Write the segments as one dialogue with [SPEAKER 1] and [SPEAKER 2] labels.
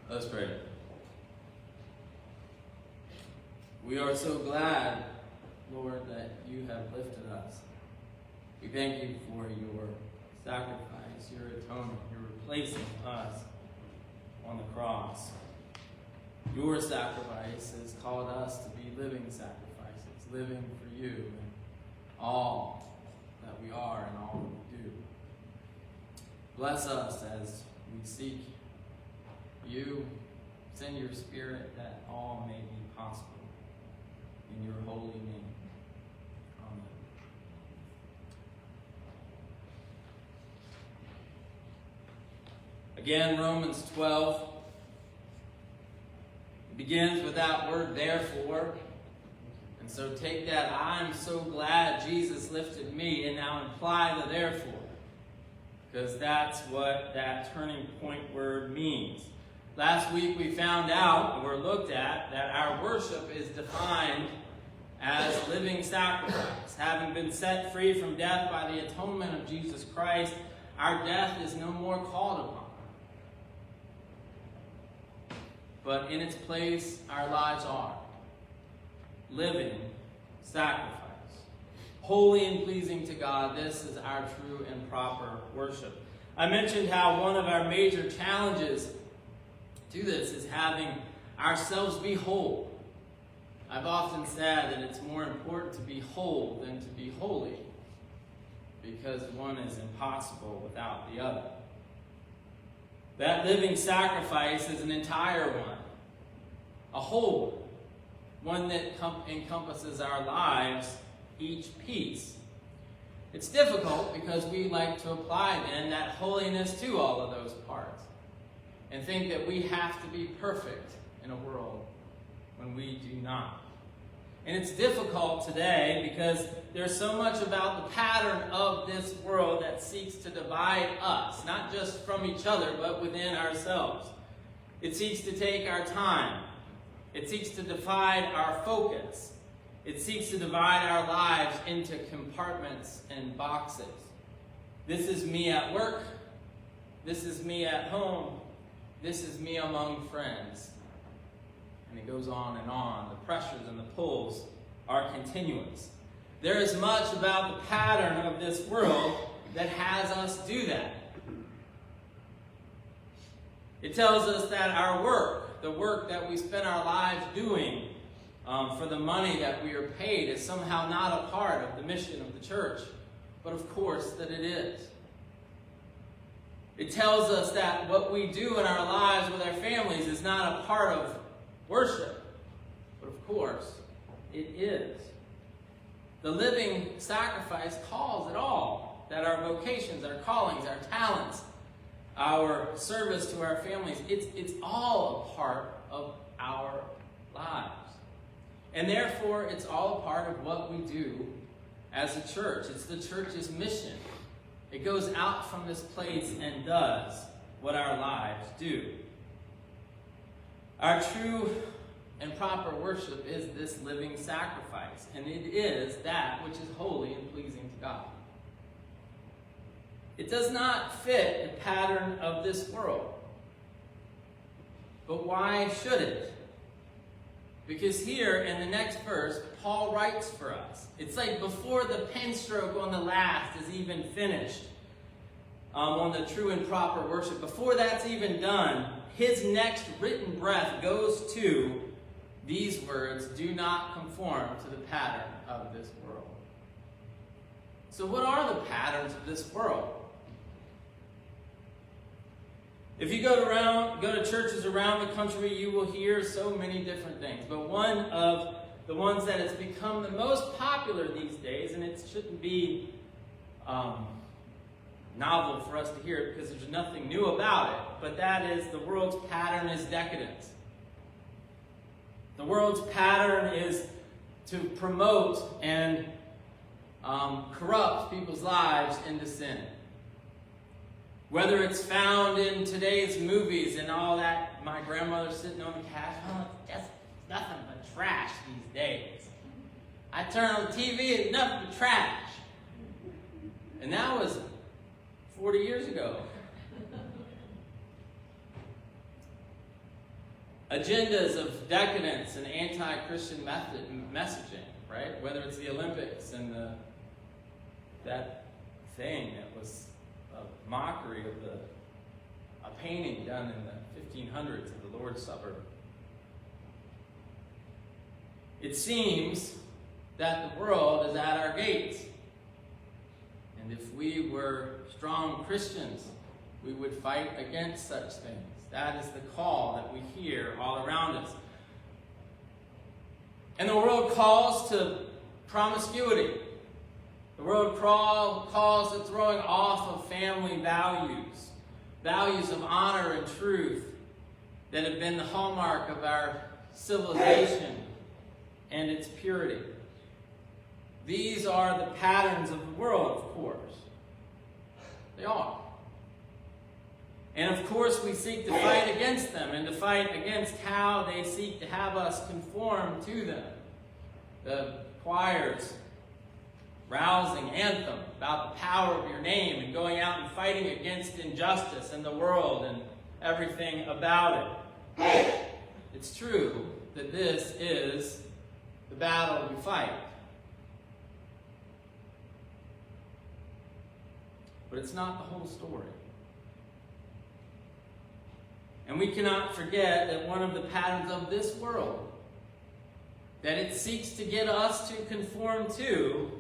[SPEAKER 1] Let's pray. We are so glad, Lord, that you have lifted us. We thank you for your sacrifice, your atonement, your replacing us on the cross. Your sacrifice has called us to be living sacrifices, living for you in all that we are and all that we do. Bless us as we seek you. Send your Spirit that all may be possible. In your holy name. Amen. Again, Romans 12. It begins with that word therefore. And so take that, I'm so glad Jesus lifted me, and now imply the therefore. Because that's what that turning point word means. Last week we found out, or looked at, that our worship is defined as living sacrifice. Having been set free from death by the atonement of Jesus Christ, our death is no more called upon. But in its place, our lives are living sacrifice. Holy and pleasing to God, this is our true and proper worship. I mentioned how one of our major challenges to this is having ourselves be whole. I've often said that it's more important to be whole than to be holy, because one is impossible without the other. That living sacrifice is an entire one, a whole one that encompasses our lives, each piece. It's difficult because we like to apply then that holiness to all of those parts and think that we have to be perfect in a world when we do not. And it's difficult today because there's so much about the pattern of this world that seeks to divide us, not just from each other, but within ourselves. It seeks to take our time. It seeks to divide our focus. It seeks to divide our lives into compartments and boxes. This is me at work. This is me at home. This is me among friends. And it goes on and on. The pressures and the pulls are continuous. There is much about the pattern of this world that has us do that. It tells us that our work, the work that we spend our lives doing for the money that we are paid, is somehow not a part of the mission of the church. But of course that it is. It tells us that what we do in our lives with our families is not a part of worship, but of course, it is. The living sacrifice calls it all, that our vocations, our callings, our talents, our service to our families, it's all a part of our lives. And therefore, it's all a part of what we do as a church. It's the church's mission. It goes out from this place and does what our lives do. Our true and proper worship is this living sacrifice, and it is that which is holy and pleasing to God. It does not fit the pattern of this world. But why should it? Because here in the next verse, Paul writes for us. It's like before the pen stroke on the last is even finished on the true and proper worship. Before that's even done, his next written breath goes to these words, do not conform to the pattern of this world. So what are the patterns of this world? If you go to churches around the country, you will hear so many different things. But one of the ones that has become the most popular these days, and it shouldn't be novel for us to hear it because there's nothing new about it, but that is the world's pattern is decadence. The world's pattern is to promote and corrupt people's lives into sin. Whether it's found in today's movies and all that, my grandmother sitting on the couch, it's just nothing but trash these days. I turn on the TV and nothing but trash. And that was 40 years ago. agendas of decadence and anti-Christian messaging, right? Whether it's the Olympics and that thing that was a mockery of a painting done in the 1500s of the Lord's Supper. It seems that the world is at our gates. And if we were strong Christians, we would fight against such things. That is the call that we hear all around us. And the world calls to promiscuity. The world calls to throwing off of family values, values of honor and truth that have been the hallmark of our civilization and its purity. These are the patterns of the world, of course. They are. And of course we seek to fight against them and to fight against how they seek to have us conform to them. The choir's rousing anthem about the power of your name and going out and fighting against injustice in the world and everything about it. It's true that this is the battle we fight. But it's not the whole story. And we cannot forget that one of the patterns of this world that it seeks to get us to conform to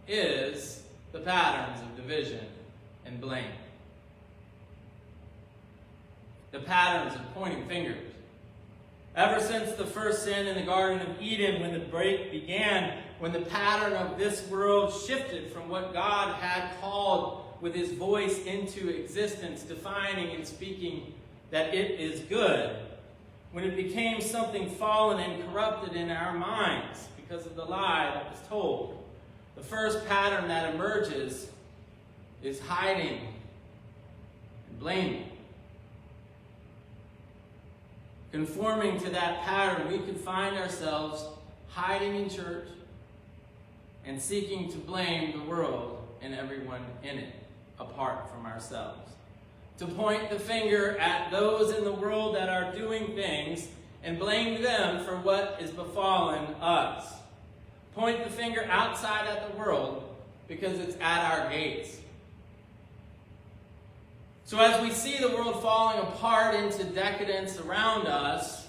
[SPEAKER 1] is the patterns of division and blame. The patterns of pointing fingers. Ever since the first sin in the Garden of Eden, when the break began, when the pattern of this world shifted from what God had called with his voice into existence, defining and speaking that it is good, when it became something fallen and corrupted in our minds because of the lie that was told, the first pattern that emerges is hiding and blaming. Conforming to that pattern, we could find ourselves hiding in church and seeking to blame the world and everyone in it, apart from ourselves. To point the finger at those in the world that are doing things and blame them for what is befallen us. Point the finger outside at the world because it's at our gates. So as we see the world falling apart into decadence around us,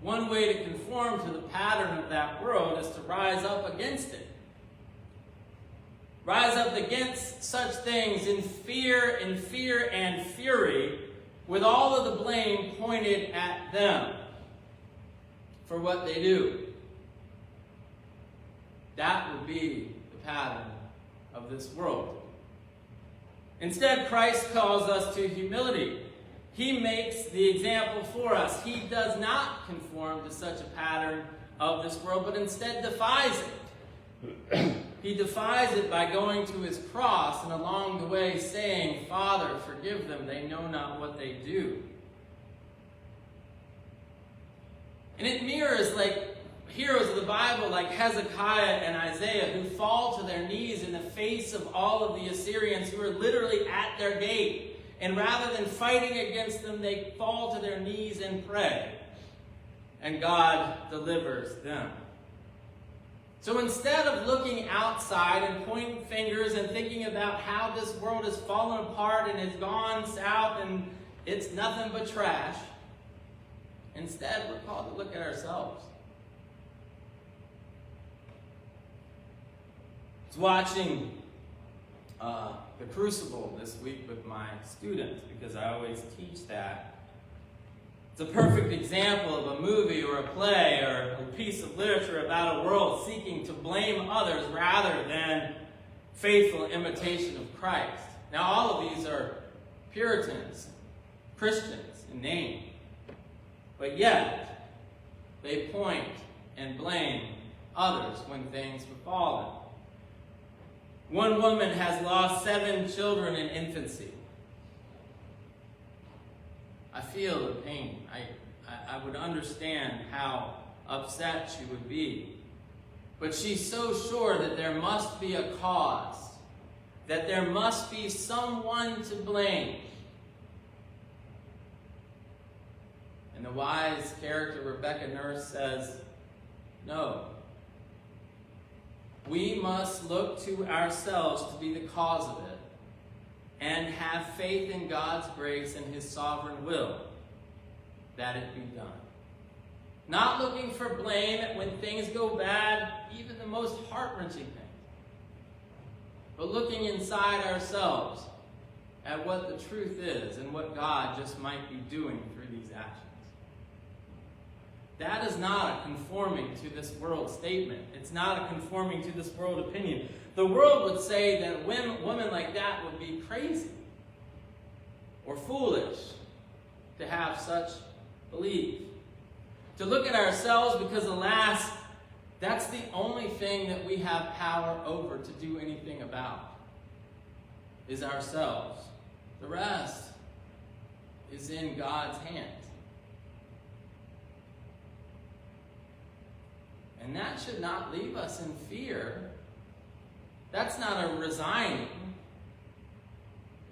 [SPEAKER 1] one way to conform to the pattern of that world is to rise up against it. Rise up against such things in fear and fury, with all of the blame pointed at them for what they do. That would be the pattern of this world. Instead, Christ calls us to humility. He makes the example for us. He does not conform to such a pattern of this world, but instead defies it. He defies it by going to his cross and along the way saying, "Father, forgive them, they know not what they do." And it mirrors like heroes of the Bible like Hezekiah and Isaiah, who fall to their knees in the face of all of the Assyrians who are literally at their gate. And rather than fighting against them, they fall to their knees and pray. And God delivers them. So instead of looking outside and pointing fingers and thinking about how this world has fallen apart and has gone south and it's nothing but trash, instead we're called to look at ourselves. I was watching The Crucible this week with my students because I always teach that. It's a perfect example of a movie or a play or a piece of literature about a world seeking to blame others rather than faithful imitation of Christ. Now, all of these are Puritans, Christians in name, but yet they point and blame others when things befall them. One woman has lost 7 children in infancy. I feel the pain. I would understand how upset she would be. But she's so sure that there must be a cause, that there must be someone to blame. And the wise character, Rebecca Nurse, says, no. We must look to ourselves to be the cause of it and have faith in God's grace and his sovereign will that it be done. Not looking for blame when things go bad, even the most heart-wrenching things, but looking inside ourselves at what the truth is and what God just might be doing through these actions. That is not a conforming to this world statement. It's not a conforming to this world opinion. The world would say that a woman like that would be crazy or foolish to have such belief. To look at ourselves because, alas, that's the only thing that we have power over to do anything about, is ourselves. The rest is in God's hands. And that should not leave us in fear. That's not a resigning.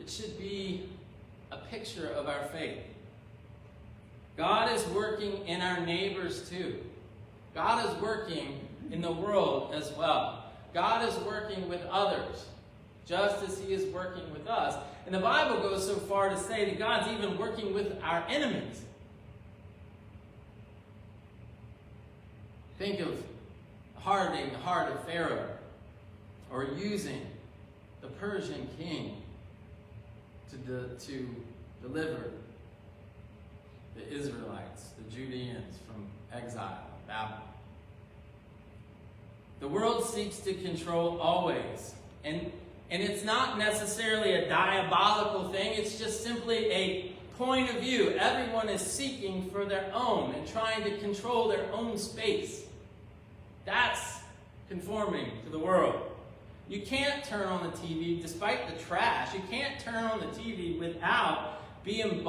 [SPEAKER 1] It should be a picture of our faith. God is working in our neighbors too. God is working in the world as well. God is working with others, just as he is working with us. And the Bible goes so far to say that God's even working with our enemies. Think of hardening the heart of Pharaoh, or using the Persian king to deliver the Israelites, the Judeans, from exile in Babylon. The world seeks to control always. And it's not necessarily a diabolical thing. It's just simply a point of view. Everyone is seeking for their own and trying to control their own space. That's conforming to the world. You can't turn on the TV, despite the trash. You can't turn on the TV without being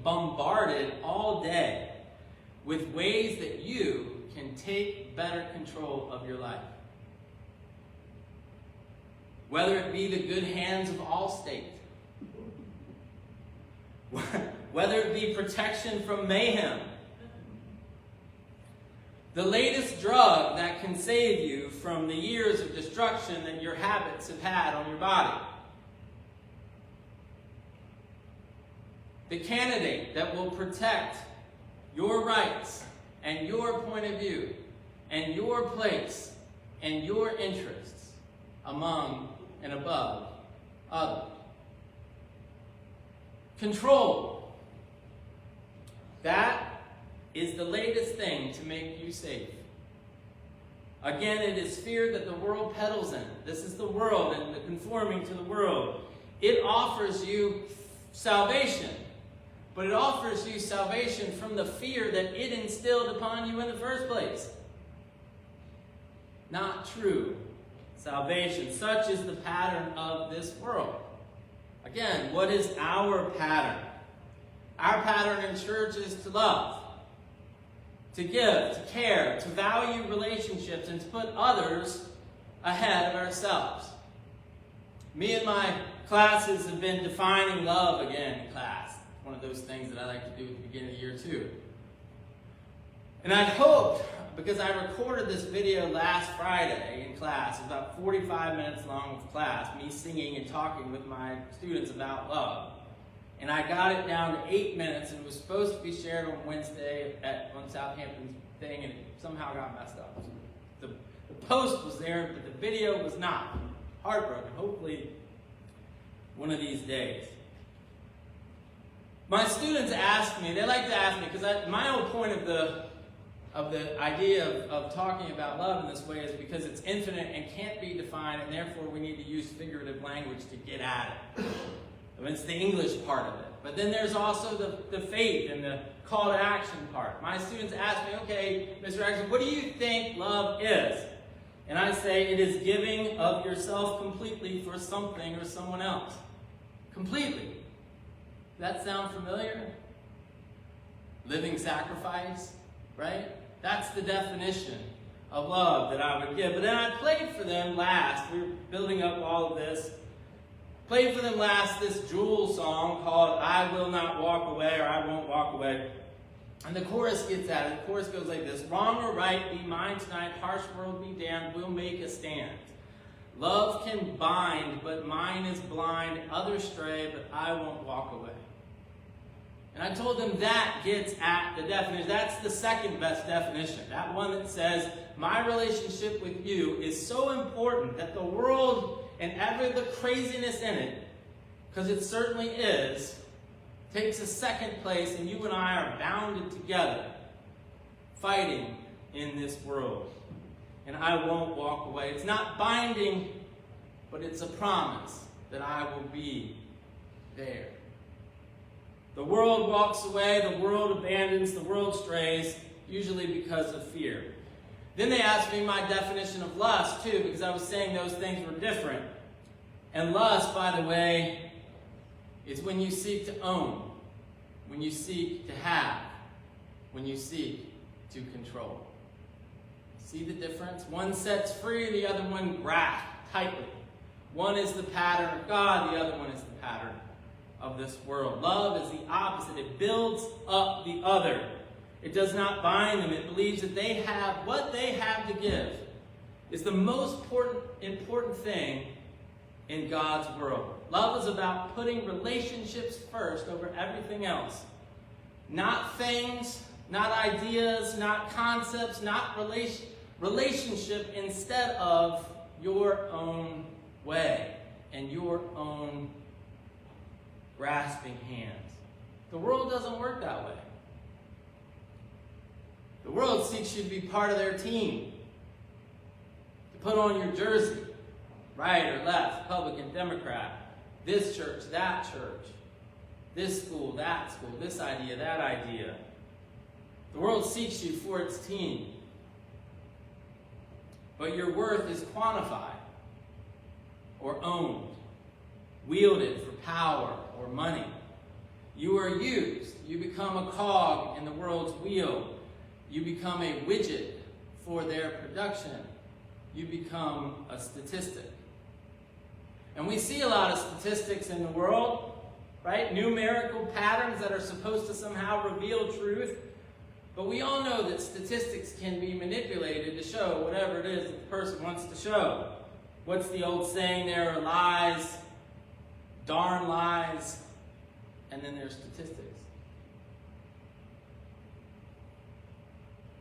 [SPEAKER 1] bombarded all day with ways that you can take better control of your life. Whether it be the good hands of Allstate, whether it be protection from mayhem, the latest drug that can save you from the years of destruction that your habits have had on your body. The candidate that will protect your rights and your point of view and your place and your interests among and above others. Control. That is the latest thing to make you safe. Again, it is fear that the world peddles in. This is the world and the conforming to the world. It offers you salvation, but it offers you salvation from the fear that it instilled upon you in the first place. Not true salvation. Such is the pattern of this world. Again, what is our pattern? Our pattern in church is to love, to give, to care, to value relationships, and to put others ahead of ourselves. Me and my classes have been defining love again in class. One of those things that I like to do at the beginning of the year too. And I hoped, because I recorded this video last Friday in class, about 45 minutes long of class, me singing and talking with my students about love. And I got it down to 8 minutes, and it was supposed to be shared on Wednesday on Southampton's thing, and it somehow got messed up. The post was there, but the video was not. Heartbroken. Hopefully one of these days. My students ask me, they like to ask me, because my whole point of the idea of talking about love in this way is because it's infinite and can't be defined, and therefore we need to use figurative language to get at it. It's the English part of it. But then there's also the faith and the call to action part. My students ask me, okay, Mr. Atkinson, what do you think love is? And I say it is giving of yourself completely for something or someone else. Completely. Does that sound familiar? Living sacrifice, right? That's the definition of love that I would give. But then I played for them last. We were building up all of this. Played for them last this Jewel song called I Will Not Walk Away, or I Won't Walk Away. And the chorus gets at it. The chorus goes like this: wrong or right, be mine tonight, harsh world be damned, we'll make a stand. Love can bind, but mine is blind, others stray, but I won't walk away. And I told them that gets at the definition. That's the second best definition. That one that says, my relationship with you is so important that the world and the craziness in it, because it certainly is, takes a second place, and you and I are bounded together, fighting in this world. And I won't walk away. It's not binding, but it's a promise that I will be there. The world walks away, the world abandons, the world strays, usually because of fear. Then they asked me my definition of lust, too, because I was saying those things were different. And lust, by the way, is when you seek to own, when you seek to have, when you seek to control. See the difference? One sets free, the other one grasps tightly. One is the pattern of God, the other one is the pattern of this world. Love is the opposite. It builds up the other. It does not bind them. It believes that they have what they have to give is the most important thing in God's world. Love is about putting relationships first over everything else. Not things, not ideas, not concepts, not relationship, instead of your own way and your own grasping hands. The world doesn't work that way. The world seeks you to be part of their team, to put on your jersey, right or left, Republican, Democrat, this church, that church, this school, that school, this idea, that idea. The world seeks you for its team. But your worth is quantified or owned, wielded for power or money. You are used. You become a cog in the world's wheel. You become a widget for their production. You become a statistic. And we see a lot of statistics in the world, right? Numerical patterns that are supposed to somehow reveal truth. But we all know that statistics can be manipulated to show whatever it is that the person wants to show. What's the old saying? There are lies, darn lies, and then there's statistics.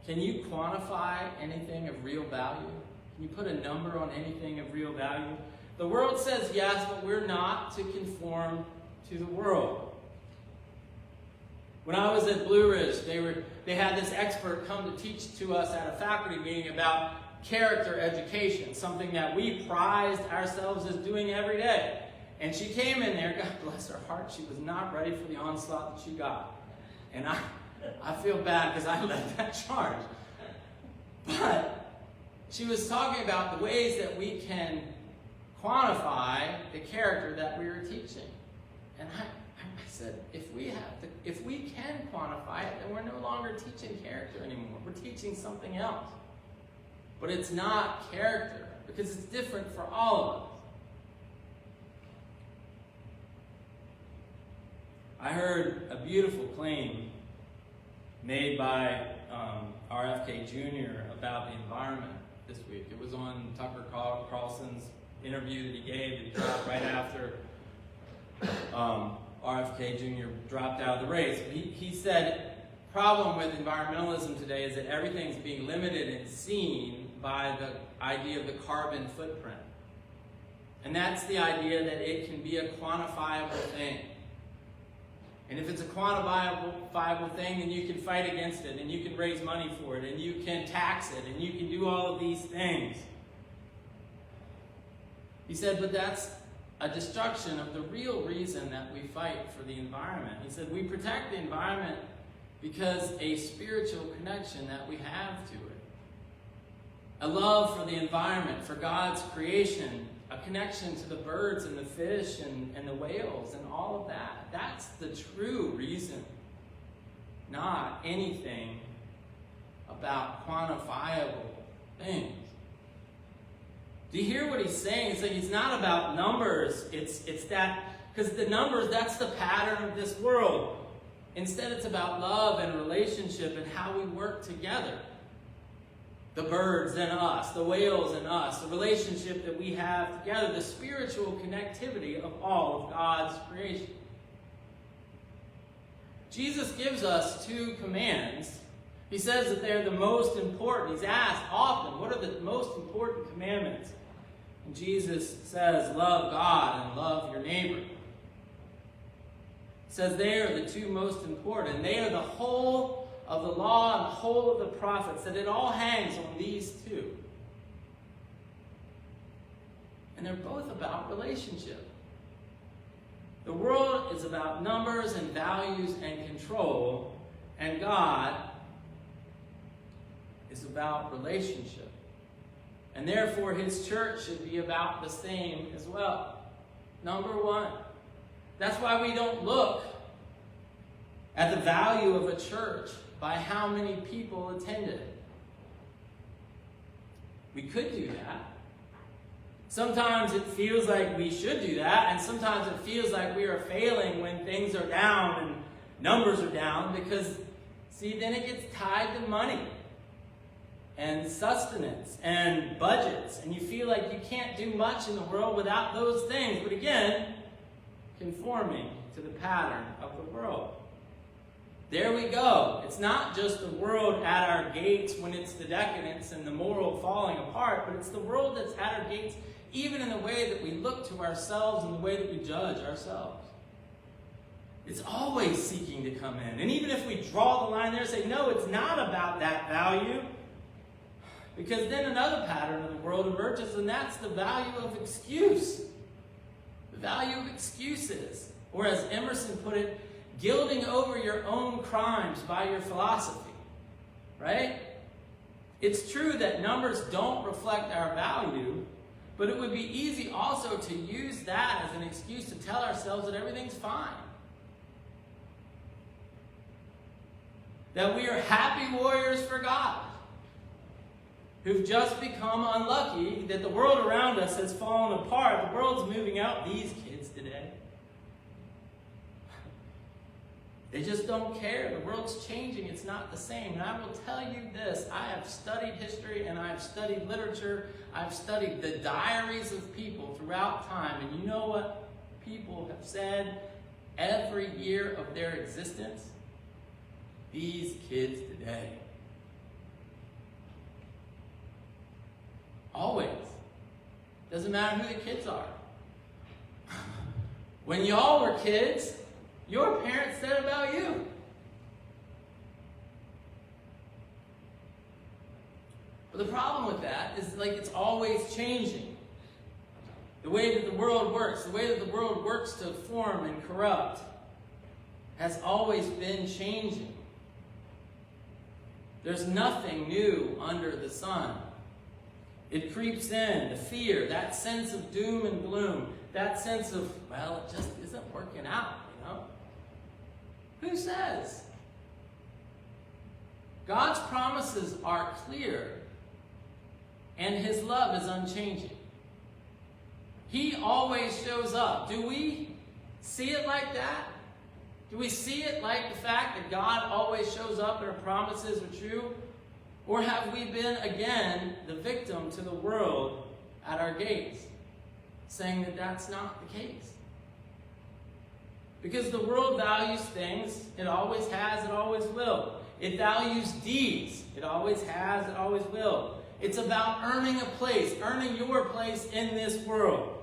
[SPEAKER 1] Can you quantify anything of real value? Can you put a number on anything of real value? The world says yes, but we're not to conform to the world. When I was at Blue Ridge, they had this expert come to teach to us at a faculty meeting about character education, something that we prized ourselves as doing every day. And she came in there, God bless her heart, she was not ready for the onslaught that she got. And I feel bad because I led that charge. But she was talking about the ways that we can quantify the character that we were teaching. And I said, if we can quantify it, then we're no longer teaching character anymore. We're teaching something else. But it's not character, because it's different for all of us. I heard a beautiful claim made by RFK Jr. about the environment this week. It was on Tucker Carlson's interview that he gave. It dropped right after RFK Jr. dropped out of the race. He said, the problem with environmentalism today is that everything's being limited and seen by the idea of the carbon footprint. And that's the idea that it can be a quantifiable thing. And if it's a quantifiable thing, then you can fight against it, and you can raise money for it, and you can tax it, and you can do all of these things. He said, but that's a destruction of the real reason that we fight for the environment. He said, we protect the environment because a spiritual connection that we have to it. A love for the environment, for God's creation, a connection to the birds and the fish and the whales and all of that. That's the true reason, not anything about quantifiable things. Do you hear what he's saying? It's like it's not about numbers. It's that, because the numbers, that's the pattern of this world. Instead, it's about love and relationship and how we work together. The birds and us, the whales and us, the relationship that we have together, the spiritual connectivity of all of God's creation. Jesus gives us 2 commands. He says that they're the most important. He's asked often, what are the most important commandments? And Jesus says, love God and love your neighbor. He says they are the 2 most important. They are the whole of the law and the whole of the prophets, that it all hangs on these 2. And they're both about relationship. The world is about numbers and values and control, and God is about relationship. And therefore, his church should be about the same as well. Number 1. That's why we don't look at the value of a church by how many people attend it. We could do that. Sometimes it feels like we should do that, and sometimes it feels like we are failing when things are down and numbers are down, because, see, then it gets tied to money and sustenance and budgets, and you feel like you can't do much in the world without those things. But again, conforming to the pattern of the world. There we go. It's not just the world at our gates when it's the decadence and the moral falling apart, but it's the world that's at our gates even in the way that we look to ourselves and the way that we judge ourselves. It's always seeking to come in. And even if we draw the line there and say, no, it's not about that value, because then another pattern of the world emerges, and that's the value of excuse. The value of excuses. Or as Emerson put it, gilding over your own crimes by your philosophy. Right? It's true that numbers don't reflect our value, but it would be easy also to use that as an excuse to tell ourselves that everything's fine. That we are happy warriors for God, who've just become unlucky, that the world around us has fallen apart. The world's moving out. These kids today, they just don't care. The world's changing. It's not the same. And I will tell you this. I have studied history and I have studied literature. I've studied the diaries of people throughout time. And you know what people have said every year of their existence? These kids today. Always. Doesn't matter who the kids are. When y'all were kids, your parents said about you. But the problem with that is like it's always changing. The way that the world works, the way that the world works to form and corrupt, has always been changing. There's nothing new under the sun. It creeps in, the fear, that sense of doom and gloom, that sense of, well, it just isn't working out, you know? Who says? God's promises are clear, and his love is unchanging. He always shows up. Do we see it like that? Do we see it like the fact that God always shows up and our promises are true? Or have we been, again, the victim to the world at our gates, saying that that's not the case? Because the world values things. It always has, it always will. It values deeds. It always has, it always will. It's about earning a place, earning your place in this world.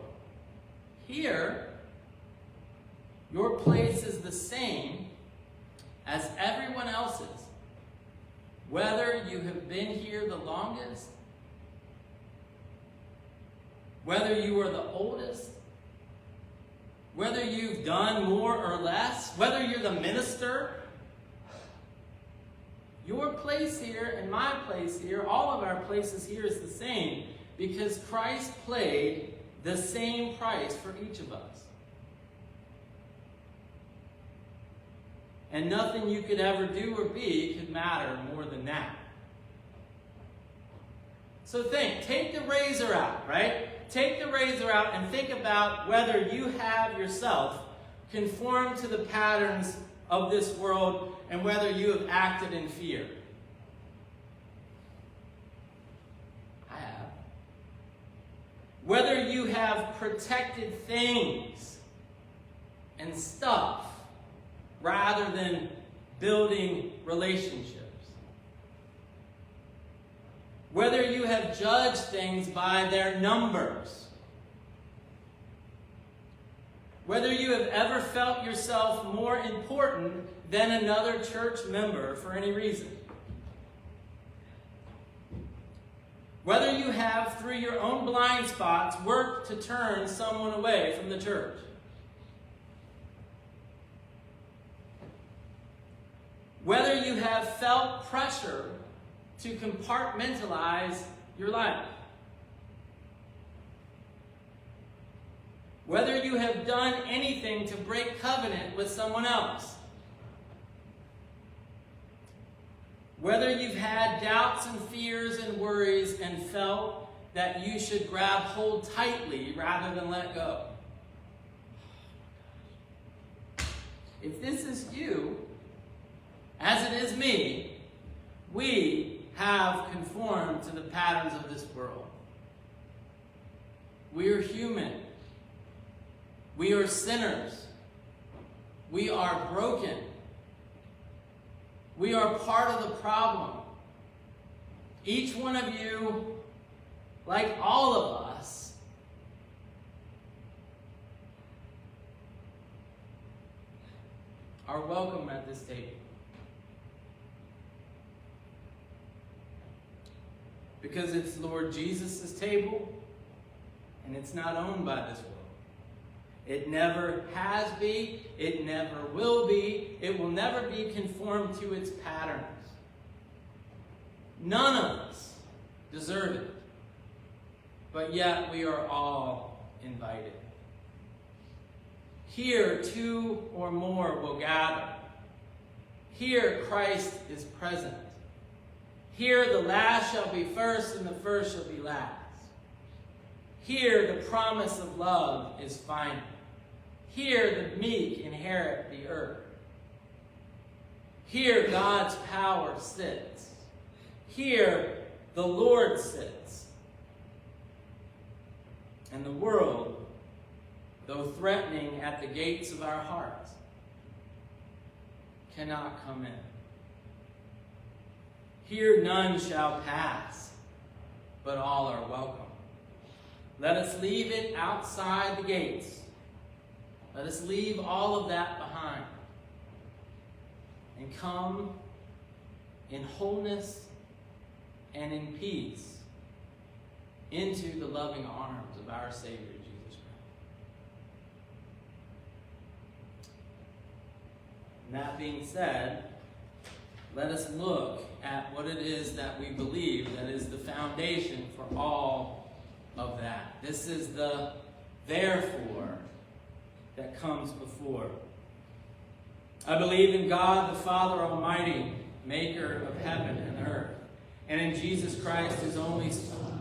[SPEAKER 1] Here, your place is the same as everyone else's. Whether you have been here the longest, whether you are the oldest, whether you've done more or less, whether you're the minister, your place here and my place here, all of our places here is the same, because Christ paid the same price for each of us. And nothing you could ever do or be could matter more than that. So take the razor out, right? Take the razor out and think about whether you have yourself conformed to the patterns of this world and whether you have acted in fear. I have. Whether you have protected things and stuff rather than building relationships. Whether you have judged things by their numbers. Whether you have ever felt yourself more important than another church member for any reason. Whether you have, through your own blind spots, worked to turn someone away from the church. Whether you have felt pressure to compartmentalize your life. Whether you have done anything to break covenant with someone else. Whether you've had doubts and fears and worries and felt that you should grab hold tightly rather than let go. If this is you, as it is me, we have conformed to the patterns of this world. We are human. We are sinners. We are broken. We are part of the problem. Each one of you, like all of us, are welcome at this table. Because it's Lord Jesus' table, and it's not owned by this world. It never has been, it never will be, it will never be conformed to its patterns. None of us deserve it, but yet we are all invited. Here, two or more will gather. Here, Christ is present. Here the last shall be first, and the first shall be last. Here the promise of love is final. Here the meek inherit the earth. Here God's power sits. Here the Lord sits. And the world, though threatening at the gates of our hearts, cannot come in. Here none shall pass, but all are welcome. Let us leave it outside the gates. Let us leave all of that behind and come in wholeness and in peace into the loving arms of our Savior, Jesus Christ. And that being said, let us look at what it is that we believe that is the foundation for all of that. This is the therefore that comes before. I believe in God the Father Almighty, maker of heaven and earth, and in Jesus Christ, his only Son,